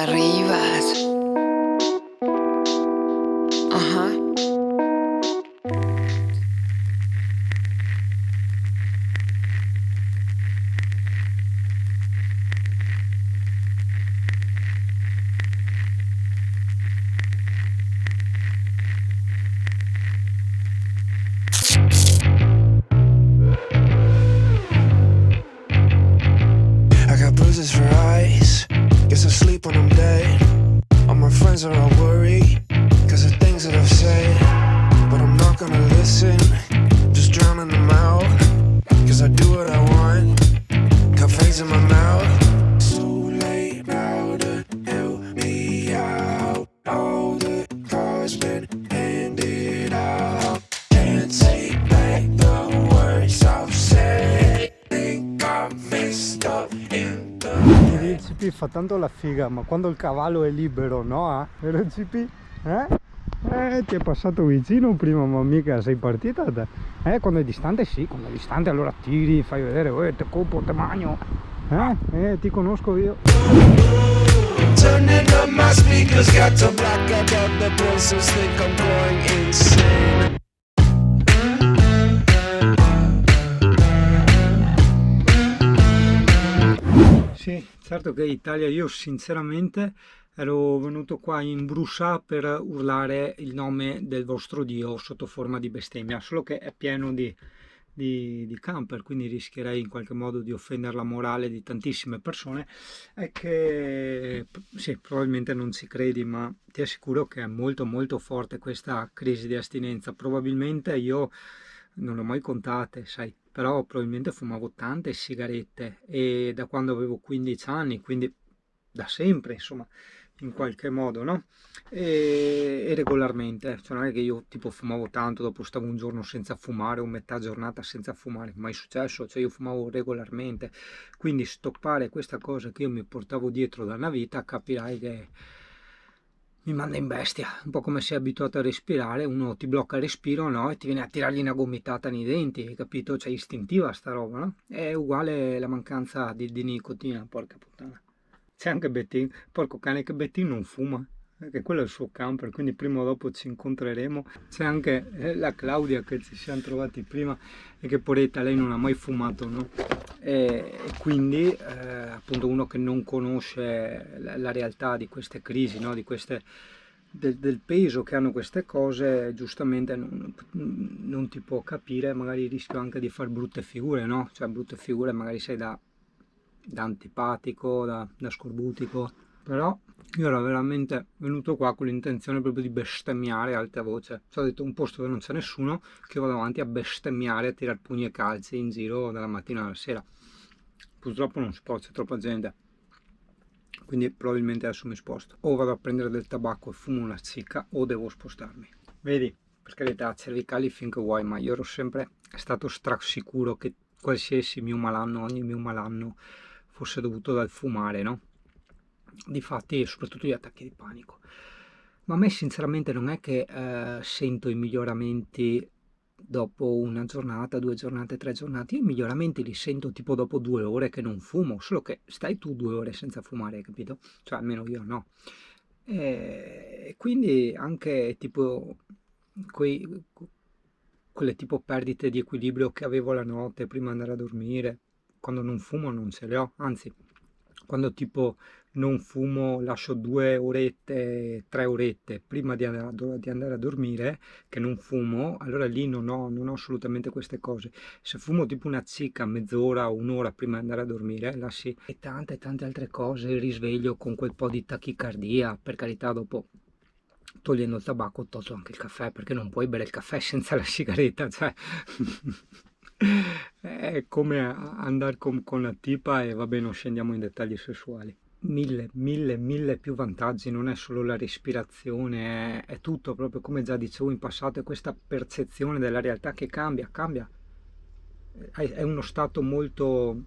arrivas. Ajá. I got bruises for eyes. Guess I sleep when I'm dead. All my friends are all worried cause of things that I've said. But I'm not gonna listen, just drowning them out. Cause I do what I want, cafes in my mouth. So late now to help me out. All the cards been handed out. Can't take back the words I've said. Think I messed up in the Il CP fa tanto la figa, ma quando il cavallo è libero, no? Vero CP? Ti è passato vicino prima, ma mica sei partita te. Quando è distante sì, quando è distante allora tiri, fai vedere, te colpo, te magno. Ti conosco io. turning up my speakers, got to block out all the voices, think I'm going insane. Sì, certo che Italia, io sinceramente ero venuto qua in Brusà per urlare il nome del vostro Dio sotto forma di bestemmia, solo che è pieno di camper, quindi rischierei in qualche modo di offendere la morale di tantissime persone. È che sì, probabilmente non ci credi, ma ti assicuro che è molto molto forte questa crisi di astinenza. Probabilmente io non le ho mai contate, sai, però probabilmente fumavo tante sigarette e da quando avevo 15 anni, quindi da sempre, insomma, in qualche modo, no? E regolarmente, cioè non è che io tipo fumavo tanto, dopo stavo un giorno senza fumare o metà giornata senza fumare, mai successo, cioè io fumavo regolarmente, quindi stoppare questa cosa che io mi portavo dietro da una vita, capirai che mi manda in bestia, un po' come sei abituato a respirare, uno ti blocca il respiro, no? E ti viene a tirargli una gomitata nei denti, hai capito? Cioè istintiva sta roba, no? È uguale la mancanza di nicotina, porca puttana. C'è anche Bettin, porco cane che Bettin non fuma, perché quello è il suo camper, quindi prima o dopo ci incontreremo. C'è anche la Claudia che ci siamo trovati prima e che poretta, lei non ha mai fumato, no? E quindi appunto uno che non conosce la realtà di queste crisi, no? Di queste, del peso che hanno queste cose, giustamente non ti può capire, magari rischio anche di fare brutte figure, no? Cioè brutte figure magari sei da antipatico, da scorbutico, però io ero veramente venuto qua con l'intenzione proprio di bestemmiare a alta voce. Cioè, ho detto un posto dove non c'è nessuno, che vado avanti a bestemmiare, a tirare pugni e calci in giro dalla mattina alla sera. Purtroppo non si può, c'è troppa gente, quindi probabilmente adesso mi sposto. O vado a prendere del tabacco e fumo una cicca, o devo spostarmi. Vedi, per carità, cervicali finché vuoi, ma io ero sempre stato strasicuro che qualsiasi mio malanno, ogni mio malanno fosse dovuto dal fumare, no? Difatti, soprattutto gli attacchi di panico. Ma a me sinceramente non è che sento i miglioramenti dopo una giornata, 2 giornate, 3 giornate. Io i miglioramenti li sento tipo dopo 2 ore che non fumo, solo che stai tu 2 ore senza fumare, capito? Cioè almeno io no. E quindi anche tipo quei, quelle tipo perdite di equilibrio che avevo la notte prima di andare a dormire, quando non fumo non ce le ho, anzi, quando tipo non fumo lascio 2 orette, 3 orette prima di andare a dormire, che non fumo, allora lì non ho assolutamente queste cose. Se fumo tipo una cicca mezz'ora o un'ora prima di andare a dormire, là sì, e tante altre cose, il risveglio con quel po' di tachicardia, per carità dopo togliendo il tabacco ho tolto anche il caffè, perché non puoi bere il caffè senza la sigaretta, cioè è come andare con la tipa e vabbè non scendiamo in dettagli sessuali. Mille più vantaggi, non è solo la respirazione, è tutto proprio come già dicevo in passato, è questa percezione della realtà che cambia, è uno stato molto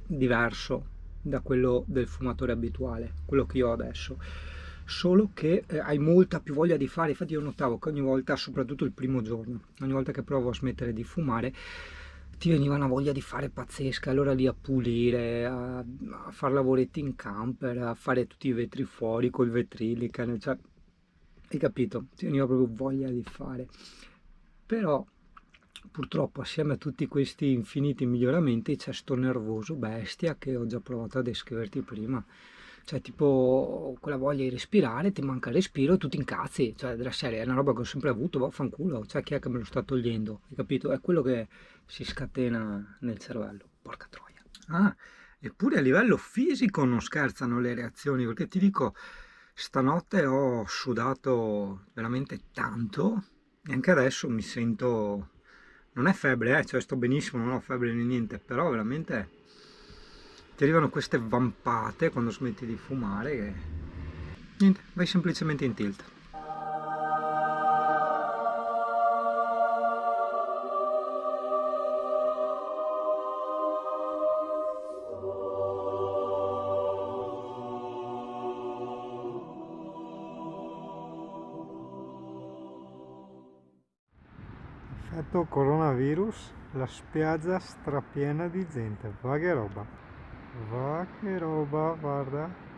diverso da quello del fumatore abituale, quello che io ho adesso, solo che hai molta più voglia di fare. Infatti io notavo che ogni volta, soprattutto il primo giorno, ogni volta che provo a smettere di fumare, ti veniva una voglia di fare pazzesca, allora lì a pulire, a fare lavoretti in camper, a fare tutti i vetri fuori col vetrilica, cioè, hai capito? Ti veniva proprio voglia di fare. Però purtroppo assieme a tutti questi infiniti miglioramenti c'è sto nervoso bestia che ho già provato a descriverti prima. Cioè, tipo, quella voglia di respirare, ti manca il respiro e tu ti incazzi. Cioè, della serie, è una roba che ho sempre avuto, vaffanculo. Cioè, chi è che me lo sta togliendo? Hai capito? È quello che si scatena nel cervello. Porca troia. Ah, eppure a livello fisico non scherzano le reazioni, perché ti dico, stanotte ho sudato veramente tanto e anche adesso mi sento... Non è febbre, cioè sto benissimo, non ho febbre né niente, però veramente ti arrivano queste vampate quando smetti di fumare che... Niente, vai semplicemente in tilt. Effetto coronavirus, la spiaggia strapiena di gente, va che roba, guarda.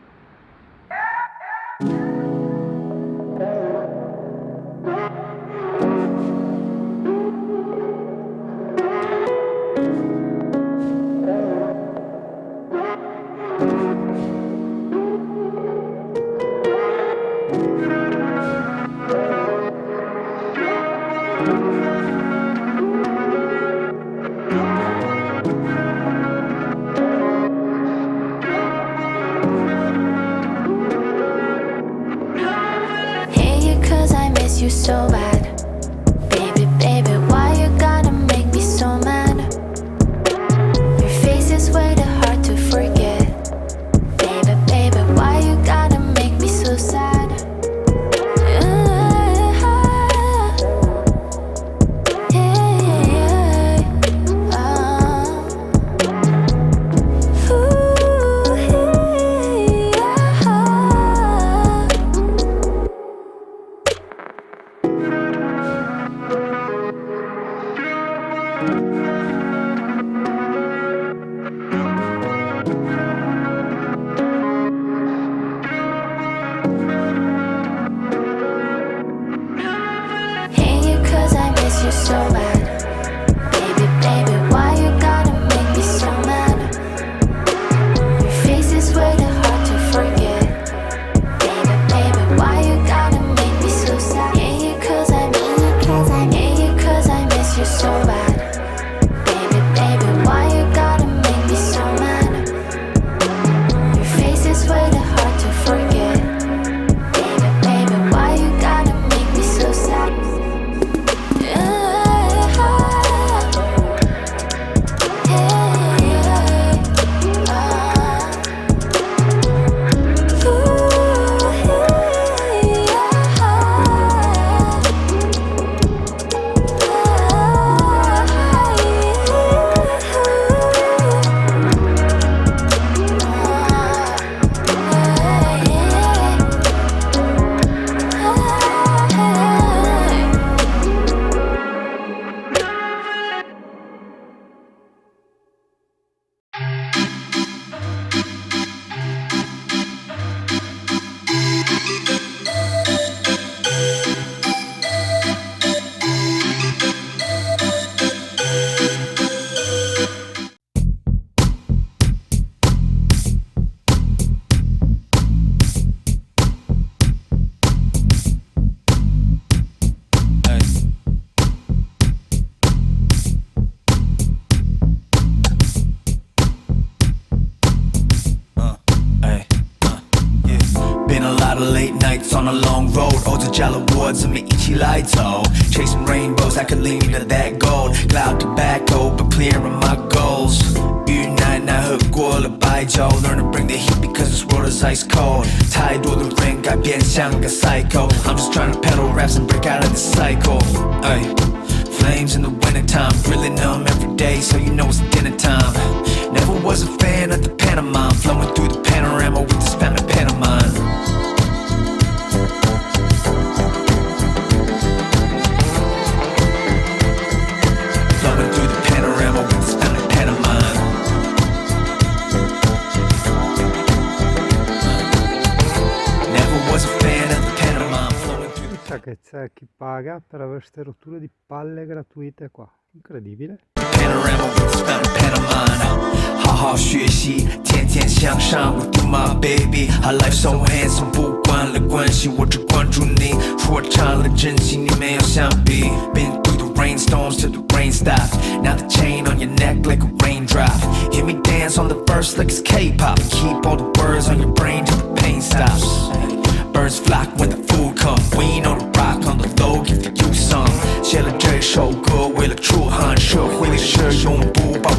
You so bad, baby, baby, why you gotta make me so mad? Your face is way too hard to forget, baby, baby, why you gotta make me so sad? So bad, baby, baby, why you gotta make me so mad? Your face is way too hard to forget, baby, baby, why you gotta make me so sad? Hate you cause I hate you cause I miss you so bad, baby, baby, why you gotta make me so mad? Your face is way too hard to forget, baby, baby, why you gotta make me so sad? Late nights on a long road, 어저잘 awards and me 이치 라이터 chasing rainbows, I could lead me to that gold cloud tobacco, but clearing my goals. 유난한 흙골을 빠져, learn to bring the heat because this world is ice cold. 타이도도 ring, 改变像个 psycho. I'm just trying to pedal raps and break out of this cycle. Ay. Flames in the wintertime, really numb every day, so you know it's dinner time. Never was a fan of the pantomime, flowing through the panorama with this fountain pen of mine. Flowing through the panorama with raga, per avere queste rotture di palle gratuite qua. Incredibile. Panorama with the spell Panamana 好好学习天天向上 With you my baby Our life so handsome 不管了关系我只关注你说唱了真情你没有相比 Been through the rainstorms till the rain stopped Now the chain on your neck like a raindrop Hear me dance on the verse like it's K-pop Keep all the words on your brain till the pain stops Birds flock when the food comes We know the rock on the low give you some 写了这首歌为了出汗社会的事永不保